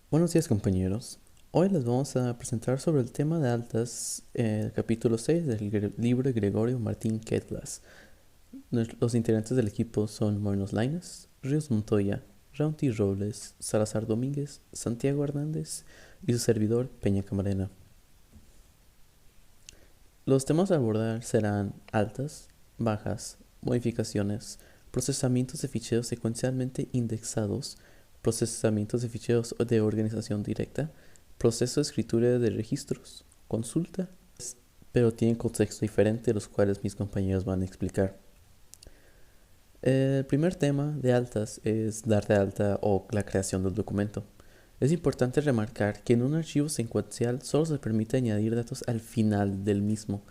Buenos días compañeros. Hoy les vamos a presentar sobre el tema de altas, el capítulo 6 del libro de Gregorio Martín Quetlas. Los integrantes del equipo son Morenos Lainez, Ríos Montoya, Raunti Robles, Salazar Domínguez, Santiago Hernández y su servidor Peña Camarena. Los temas a abordar serán altas, bajas, modificaciones, procesamientos de ficheros secuencialmente indexados, procesamientos de ficheros de organización directa, proceso de escritura de registros, consulta, pero tienen contexto diferente, los cuales mis compañeros van a explicar. El primer tema de altas es dar de alta o la creación del documento. Es importante remarcar que en un archivo secuencial solo se permite añadir datos al final del mismo.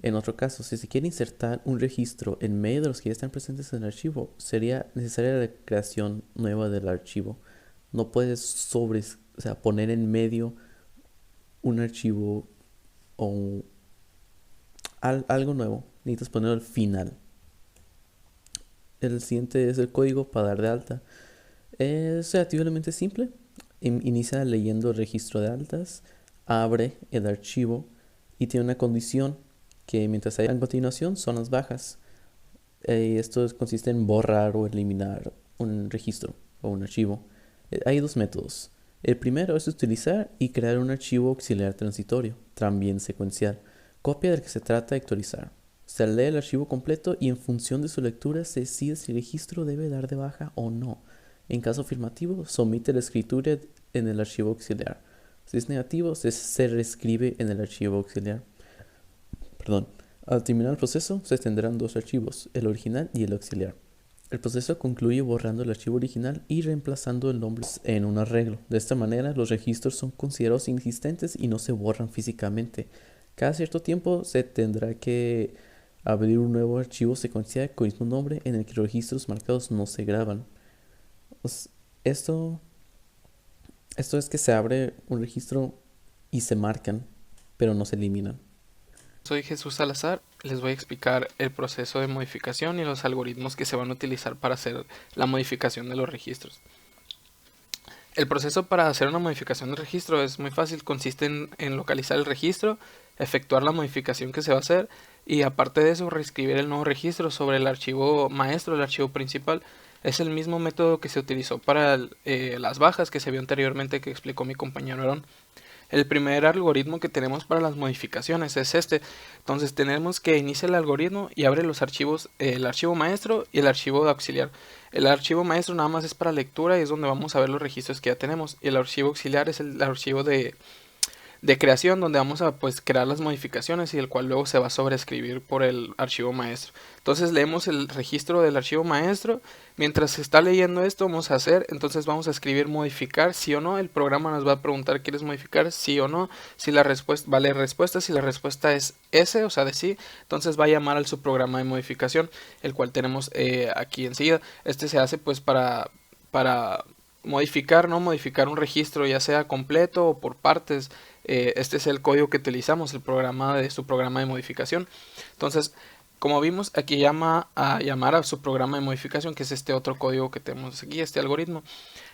En otro caso, si se quiere insertar un registro en medio de los que ya están presentes en el archivo, sería necesaria la creación nueva del archivo. No puedes poner en medio un archivo o algo nuevo. Necesitas ponerlo al final. El siguiente es el código para dar de alta. Es relativamente simple. Inicia leyendo el registro de altas, abre el archivo y tiene una condición que mientras haya en continuación son las bajas. Esto consiste en borrar o eliminar un registro o un archivo. Hay dos métodos. El primero es utilizar y crear un archivo auxiliar transitorio, también secuencial, copia del que se trata de actualizar. Se lee el archivo completo y en función de su lectura se decide si el registro debe dar de baja o no. En caso afirmativo, se omite la escritura en el archivo auxiliar. Si es negativo, se reescribe en el archivo auxiliar. Al terminar el proceso, se tendrán dos archivos, el original y el auxiliar. El proceso concluye borrando el archivo original y reemplazando el nombre en un arreglo. De esta manera, los registros son considerados inexistentes y no se borran físicamente. Cada cierto tiempo se tendrá que abrir un nuevo archivo secuencial con el mismo nombre en el que los registros marcados no se graban. Esto es que se abre un registro y se marcan, pero no se eliminan. Soy Jesús Salazar, les voy a explicar el proceso de modificación y los algoritmos que se van a utilizar para hacer la modificación de los registros. El proceso para hacer una modificación de registro es muy fácil, consiste en localizar el registro, efectuar la modificación que se va a hacer y aparte de eso reescribir el nuevo registro sobre el archivo maestro, el archivo principal. Es el mismo método que se utilizó para las bajas que se vio anteriormente que explicó mi compañero Aaron. El primer algoritmo que tenemos para las modificaciones es este. Entonces tenemos que iniciar el algoritmo y abre los archivos, el archivo maestro y el archivo de auxiliar. El archivo maestro nada más es para lectura y es donde vamos a ver los registros que ya tenemos. Y el archivo auxiliar es el archivo de creación donde vamos a crear las modificaciones y el cual luego se va a sobreescribir por el archivo maestro. Entonces leemos el registro del archivo maestro. Mientras se está leyendo esto entonces vamos a escribir modificar sí o no. El programa nos va a preguntar ¿quieres modificar sí o no? Si la respuesta vale respuesta, si la respuesta es S, o sea de sí, entonces va a llamar al subprograma de modificación, el cual tenemos aquí enseguida. Este se hace para modificar un registro ya sea completo o por partes. Este es el código que utilizamos, su programa de modificación. Entonces, como vimos, aquí llama a llamar a su programa de modificación, que es este otro código que tenemos aquí, este algoritmo.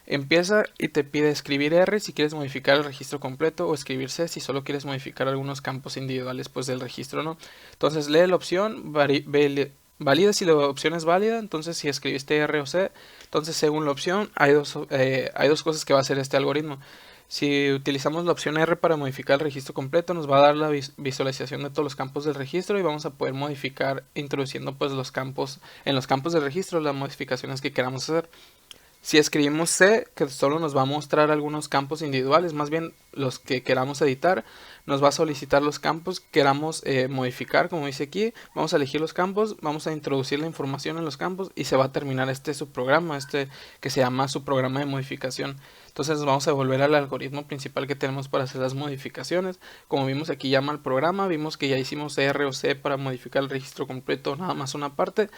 Empieza y te pide escribir R si quieres modificar el registro completo o escribir C si solo quieres modificar algunos campos individuales del registro, ¿no? Entonces lee la opción, valida si la opción es válida. Entonces si escribiste R o C, entonces según la opción hay dos cosas que va a hacer este algoritmo. Si utilizamos la opción R para modificar el registro completo, nos va a dar la visualización de todos los campos del registro y vamos a poder modificar introduciendo los campos del registro, las modificaciones que queramos hacer. Si escribimos C, que solo nos va a mostrar algunos campos individuales, más bien los que queramos editar, nos va a solicitar los campos que queramos modificar, como dice aquí. Vamos a elegir los campos, vamos a introducir la información en los campos y se va a terminar este subprograma, que se llama subprograma de modificación. Entonces nos vamos a volver al algoritmo principal que tenemos para hacer las modificaciones. Como vimos aquí llama al programa, vimos que ya hicimos R o C para modificar el registro completo, nada más una parte.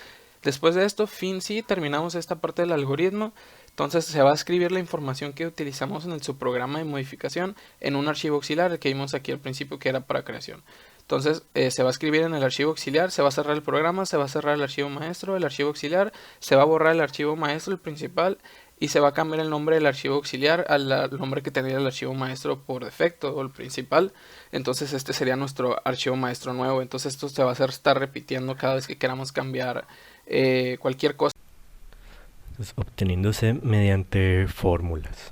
Después de esto, sí, terminamos esta parte del algoritmo. Entonces se va a escribir la información que utilizamos en el subprograma de modificación en un archivo auxiliar, el que vimos aquí al principio que era para creación. Entonces se va a escribir en el archivo auxiliar, se va a cerrar el programa, se va a cerrar el archivo maestro, el archivo auxiliar, se va a borrar el archivo maestro, el principal, y se va a cambiar el nombre del archivo auxiliar al nombre que tendría el archivo maestro por defecto o el principal. Entonces este sería nuestro archivo maestro nuevo. Entonces esto se va a hacer estar repitiendo cada vez que queramos cambiar cualquier cosa. Entonces, obteniéndose mediante fórmulas.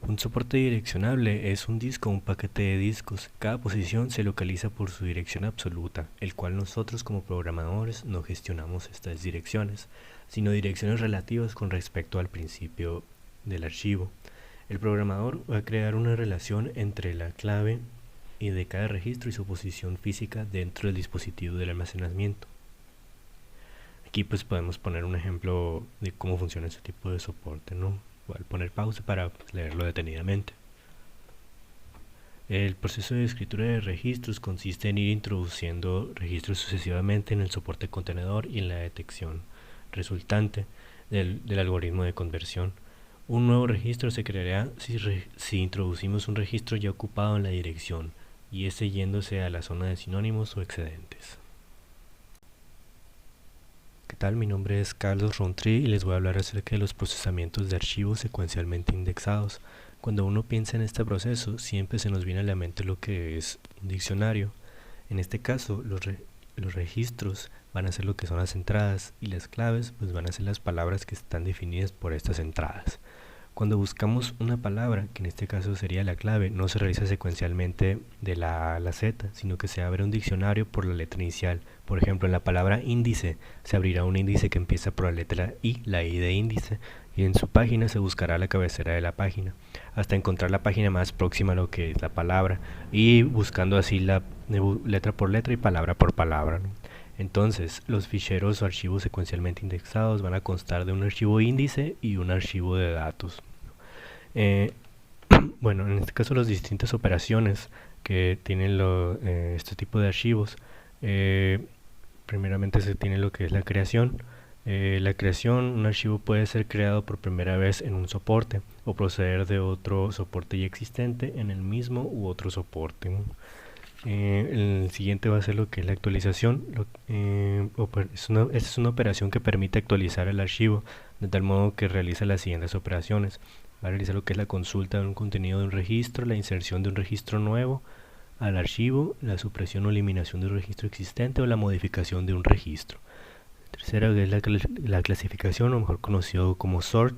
Un soporte direccionable es un disco o un paquete de discos. Cada posición se localiza por su dirección absoluta, el cual nosotros como programadores no gestionamos estas direcciones, sino direcciones relativas con respecto al principio del archivo. El programador va a crear una relación entre la clave y de cada registro y su posición física dentro del dispositivo del almacenamiento. Aquí pues podemos poner un ejemplo de cómo funciona este tipo de soporte, ¿no? Voy a poner pausa para leerlo detenidamente. El proceso de escritura de registros consiste en ir introduciendo registros sucesivamente en el soporte contenedor y en la detección resultante del algoritmo de conversión. Un nuevo registro se creará si introducimos un registro ya ocupado en la dirección y este yéndose a la zona de sinónimos o excedentes. ¿Qué tal? Mi nombre es Carlos Rountree y les voy a hablar acerca de los procesamientos de archivos secuencialmente indexados. Cuando uno piensa en este proceso, siempre se nos viene a la mente lo que es un diccionario. En este caso, los registros van a ser lo que son las entradas y las claves pues van a ser las palabras que están definidas por estas entradas. Cuando buscamos una palabra, que en este caso sería la clave, no se realiza secuencialmente de la A a la Z, sino que se abre un diccionario por la letra inicial. Por ejemplo, en la palabra índice se abrirá un índice que empieza por la letra I, la I de índice, y en su página se buscará la cabecera de la página, hasta encontrar la página más próxima a lo que es la palabra, y buscando así la letra por letra y palabra por palabra, ¿no? Entonces, los ficheros o archivos secuencialmente indexados van a constar de un archivo índice y un archivo de datos. Bueno, en este caso las distintas operaciones que tienen este tipo de archivos, primeramente se tiene lo que es la creación. La creación, un archivo puede ser creado por primera vez en un soporte o proceder de otro soporte ya existente en el mismo u otro soporte, ¿no? El siguiente va a ser lo que es la actualización. Esta es una operación que permite actualizar el archivo de tal modo que realiza las siguientes operaciones. Va a realizar lo que es la consulta de un contenido de un registro, la inserción de un registro nuevo al archivo, la supresión o eliminación de un registro existente o la modificación de un registro. Tercera es la clasificación, o mejor conocido como sort.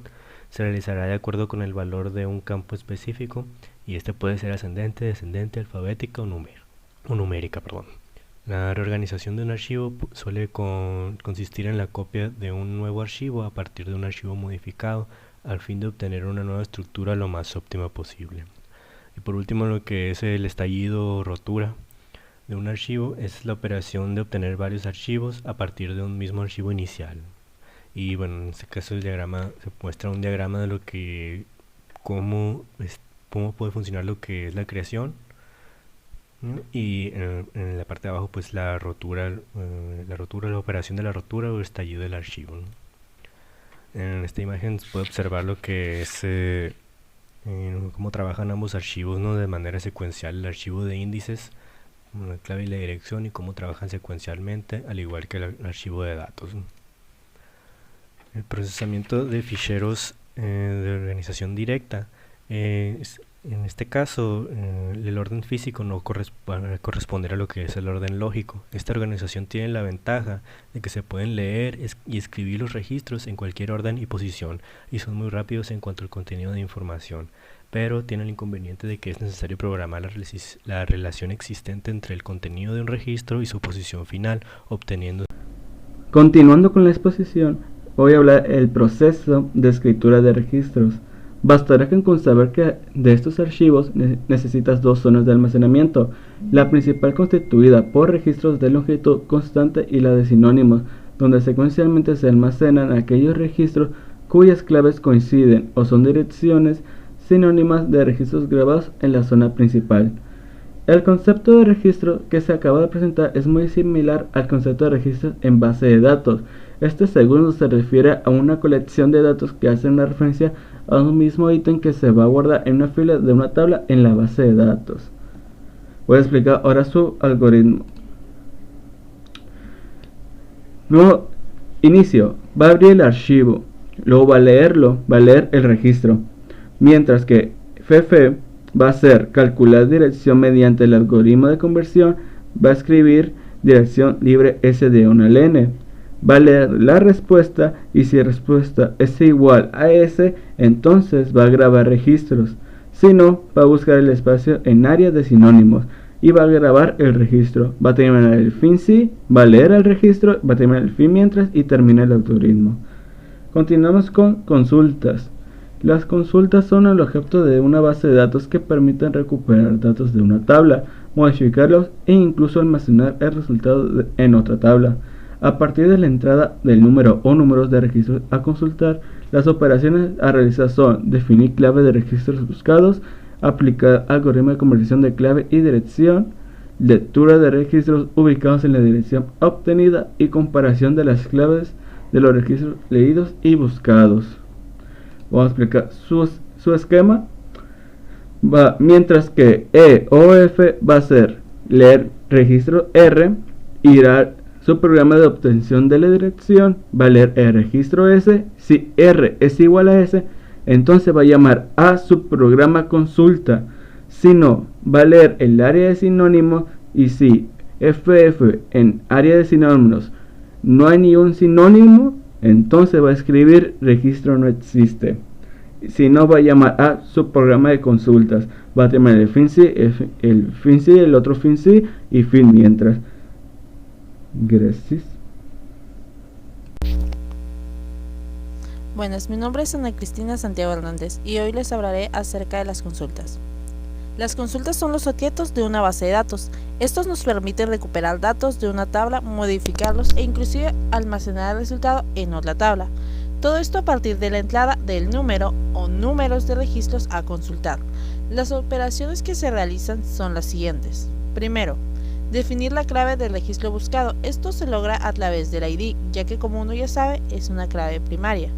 Se realizará de acuerdo con el valor de un campo específico y este puede ser ascendente, descendente, alfabética o numérica. La reorganización de un archivo suele consistir en la copia de un nuevo archivo a partir de un archivo modificado al fin de obtener una nueva estructura lo más óptima posible. Y por último, lo que es el estallido o rotura de un archivo es la operación de obtener varios archivos a partir de un mismo archivo inicial. Y bueno, en este caso el diagrama se muestra un diagrama de lo que cómo puede funcionar lo que es la creación, ¿no? Y en la parte de abajo pues la operación de la rotura o estallido del archivo, ¿no? En esta imagen se puede observar lo que es cómo trabajan ambos archivos, ¿no? De manera secuencial, el archivo de índices, la clave y la dirección, y cómo trabajan secuencialmente al igual que el archivo de datos, ¿no? El procesamiento de ficheros de organización directa, en este caso el orden físico no corresponderá a lo que es el orden lógico. Esta organización tiene la ventaja de que se pueden leer y escribir los registros en cualquier orden y posición y son muy rápidos en cuanto al contenido de información, pero tiene el inconveniente de que es necesario programar la relación existente entre el contenido de un registro y su posición final, obteniendo. Continuando con la exposición, voy a hablar del proceso de escritura de registros. Bastará con saber que de estos archivos necesitas dos zonas de almacenamiento, la principal constituida por registros de longitud constante y la de sinónimos, donde secuencialmente se almacenan aquellos registros cuyas claves coinciden o son direcciones sinónimas de registros grabados en la zona principal. El concepto de registro que se acaba de presentar es muy similar al concepto de registros en base de datos. Este segundo se refiere a una colección de datos que hacen una referencia a un mismo ítem que se va a guardar en una fila de una tabla en la base de datos. Voy a explicar ahora su algoritmo. Luego, Inicio, va a abrir el archivo, luego va a leer el registro, mientras que FF va a hacer calcular dirección mediante el algoritmo de conversión, va a escribir dirección libre S de 1 al N, va a leer la respuesta y si la respuesta es igual a S, entonces va a grabar registros, si no, va a buscar el espacio en área de sinónimos y va a grabar el registro, va a terminar el fin sí, va a leer el registro, va a terminar el fin mientras y termina el algoritmo. Continuamos con consultas. Las consultas son el objeto de una base de datos que permiten recuperar datos de una tabla, modificarlos e incluso almacenar el resultado en otra tabla. A partir de la entrada del número o números de registros a consultar, las operaciones a realizar son definir clave de registros buscados, aplicar algoritmo de conversión de clave y dirección, lectura de registros ubicados en la dirección obtenida y comparación de las claves de los registros leídos y buscados. Vamos a explicar su esquema. Mientras que E o F va a ser leer registro R, irá a su programa de obtención de la dirección, va a leer el registro S, si R es igual a S, entonces va a llamar a su programa consulta, si no, va a leer el área de sinónimos y si FF en área de sinónimos no hay ni un sinónimo, entonces va a escribir registro no existe. Si no, va a llamar a su programa de consultas, va a terminar el fin sí, el otro fin sí y fin mientras. Gracias. Buenas, mi nombre es Ana Cristina Santiago Hernández y hoy les hablaré acerca de las consultas. Las consultas son los objetos de una base de datos. Estos nos permiten recuperar datos de una tabla, modificarlos e inclusive almacenar el resultado en otra tabla. Todo esto a partir de la entrada del número o números de registros a consultar. Las operaciones que se realizan son las siguientes. Primero, definir la clave del registro buscado. Esto se logra a través del ID, ya que como uno ya sabe, es una clave primaria.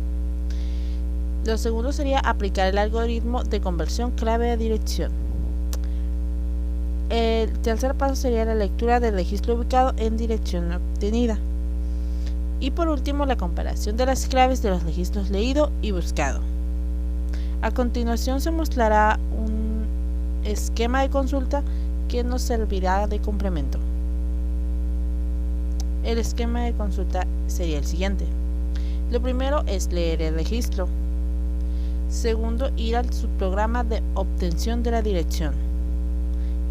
Lo segundo sería aplicar el algoritmo de conversión clave a dirección. El tercer paso sería la lectura del registro ubicado en dirección obtenida. Y por último, la comparación de las claves de los registros leído y buscado. A continuación se mostrará un esquema de consulta que nos servirá de complemento. El esquema de consulta sería el siguiente. Lo primero es leer el registro. Segundo, ir al subprograma de obtención de la dirección.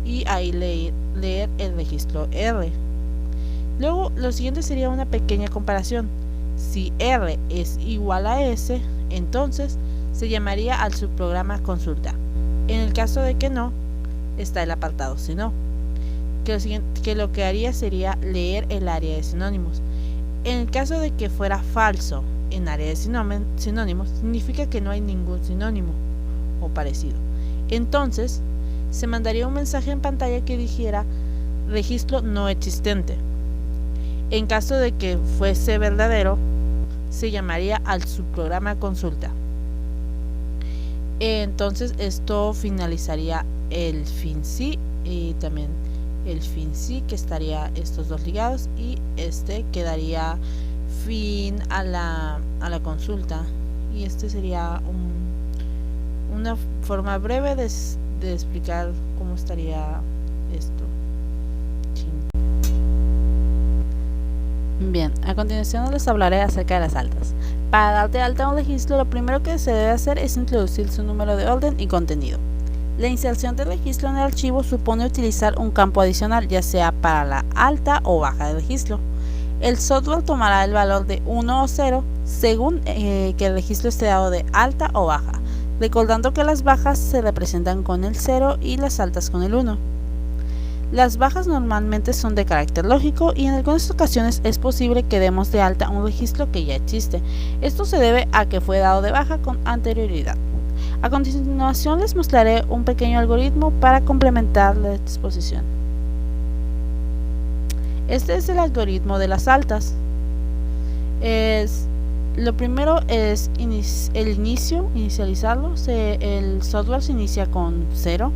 Y ahí leer el registro R. Luego, lo siguiente sería una pequeña comparación. Si R es igual a S, entonces se llamaría al subprograma consulta. En el caso de que no, está el apartado si no, que lo que haría sería leer el área de sinónimos. En el caso de que fuera falso en área de sinónimos, significa que no hay ningún sinónimo o parecido. Entonces, se mandaría un mensaje en pantalla que dijera registro no existente. En caso de que fuese verdadero, se llamaría al subprograma consulta. Entonces esto finalizaría el fin sí y también el fin sí, que estaría estos dos ligados, y este quedaría fin a la consulta. Y este sería una forma breve de explicar cómo estaría esto. Bien, a continuación les hablaré acerca de las altas. Para dar de alta a un registro, lo primero que se debe hacer es introducir su número de orden y contenido. La inserción del registro en el archivo supone utilizar un campo adicional, ya sea para la alta o baja del registro. El software tomará el valor de 1 o 0 según que el registro esté dado de alta o baja, recordando que las bajas se representan con el 0 y las altas con el 1. Las bajas normalmente son de carácter lógico y en algunas ocasiones es posible que demos de alta un registro que ya existe. Esto se debe a que fue dado de baja con anterioridad. A continuación les mostraré un pequeño algoritmo para complementar la exposición. Este es el algoritmo de las altas. Lo primero es inicializarlo. El software se inicia con 0.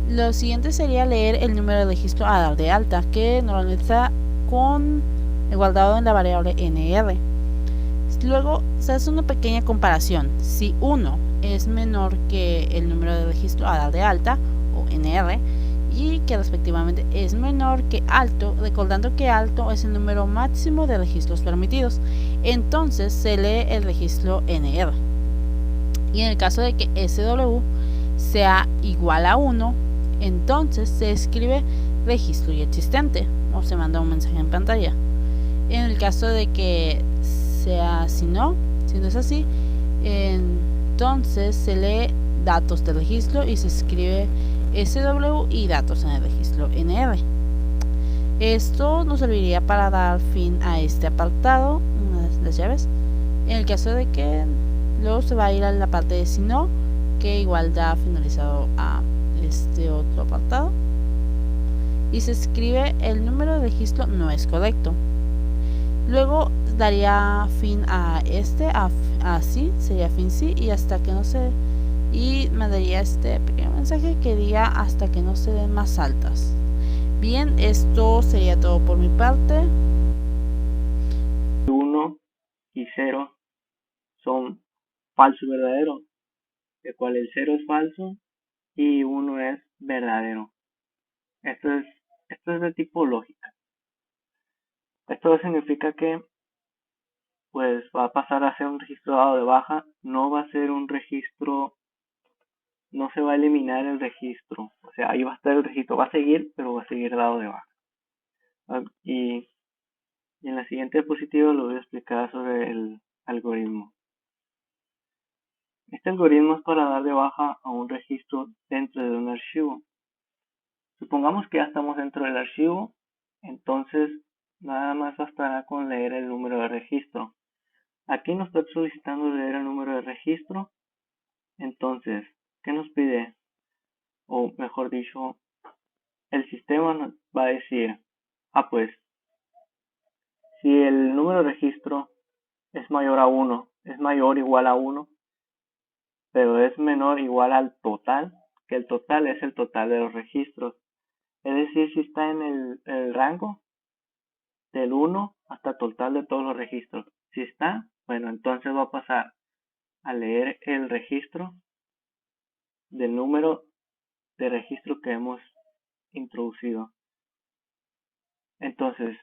Lo siguiente sería leer el número de registro a dar de alta, que normalmente está guardado en la variable NR. Luego se hace una pequeña comparación. Si 1 es menor que el número de registro a dar de alta, o NR, y que respectivamente es menor que alto, recordando que alto es el número máximo de registros permitidos, entonces se lee el registro NR. Y en el caso de que SW sea igual a 1, entonces se escribe registro ya existente o se manda un mensaje en pantalla. En el caso de que sea si no es así, entonces se lee datos del registro y se escribe SW y datos en el registro NR. Esto nos serviría para dar fin a este apartado, las llaves. En el caso de que luego se va a ir a la parte de si no, que igual da finalizado a este otro apartado, y se escribe el número de registro no es correcto. Luego daría fin a sí, sería fin sí, y hasta que no se, y mandaría este pequeño mensaje que diga hasta que no se den más altas. Bien, esto sería todo por mi parte. 1 y 0 son falso y verdadero, de cual el 0 es falso y 1 es verdadero. Esto es de tipo lógica. Esto significa que pues va a pasar a ser un registro dado de baja, no va a ser un registro, no se va a eliminar el registro, o sea, ahí va a estar el registro, va a seguir, pero va a seguir dado de baja. Y en la siguiente diapositiva lo voy a explicar sobre el algoritmo. Este algoritmo es para dar de baja a un registro dentro de un archivo. Supongamos que ya estamos dentro del archivo, entonces nada más bastará con leer el número de registro. Aquí nos está solicitando leer el número de registro, entonces, ¿qué nos pide? O mejor dicho, el sistema nos va a decir, pues, si el número de registro es mayor a 1, es mayor o igual a 1, pero es menor o igual al total, que el total es el total de los registros. Es decir, si está en el rango del 1 hasta el total de todos los registros. Si está, bueno, entonces va a pasar a leer el registro del número de registro que hemos introducido. Entonces,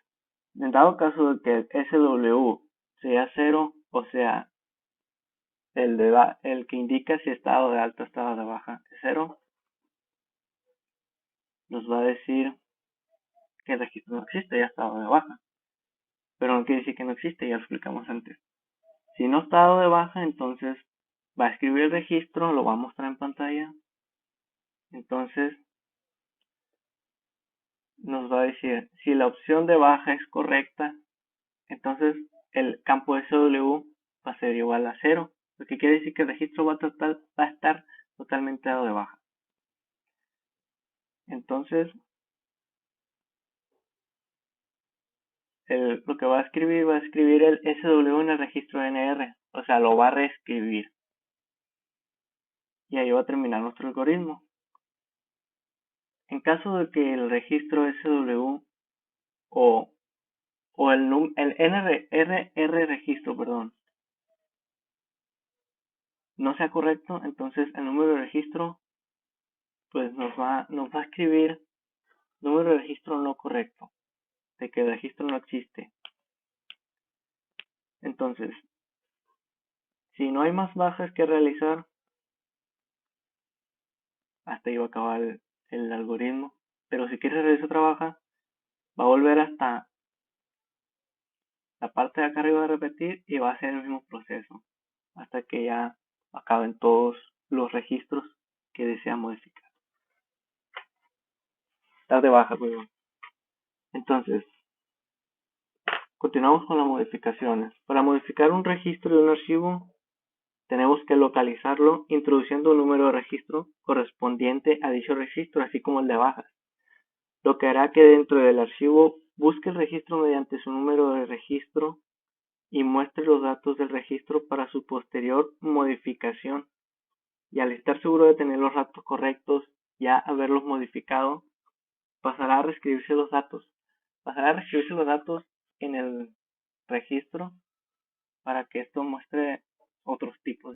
en dado caso de que SW sea 0, o sea, el que indica si estado de alta o estado de baja es 0, nos va a decir que el registro no existe, ya estado de baja. Pero no quiere decir que no existe, ya lo explicamos antes. Si no está dado de baja, entonces va a escribir el registro, lo va a mostrar en pantalla. Entonces nos va a decir si la opción de baja es correcta, entonces el campo SW va a ser igual a 0, lo que quiere decir que el registro va a estar totalmente dado de baja. Entonces lo que va a escribir el SW en el registro NR, o sea, lo va a reescribir. Y ahí va a terminar nuestro algoritmo. En caso de que el registro SW o el NR registro, no sea correcto, entonces el número de registro pues nos va a escribir número de registro no correcto, de que el registro no existe. Entonces, si no hay más bajas que realizar, hasta ahí va a acabar el algoritmo. Pero si quieres realizar otra baja, va a volver hasta la parte de acá arriba de repetir y va a hacer el mismo proceso hasta que ya acaben todos los registros que desea modificar. Dar de baja, luego. Entonces, continuamos con las modificaciones. Para modificar un registro de un archivo, tenemos que localizarlo introduciendo un número de registro correspondiente a dicho registro, así como el de bajas. Lo que hará que dentro del archivo busque el registro mediante su número de registro y muestre los datos del registro para su posterior modificación. Y al estar seguro de tener los datos correctos, ya haberlos modificado, pasará a reescribirse los datos. Pasará a reescribirse los datos en el registro para que esto muestre otros tipos.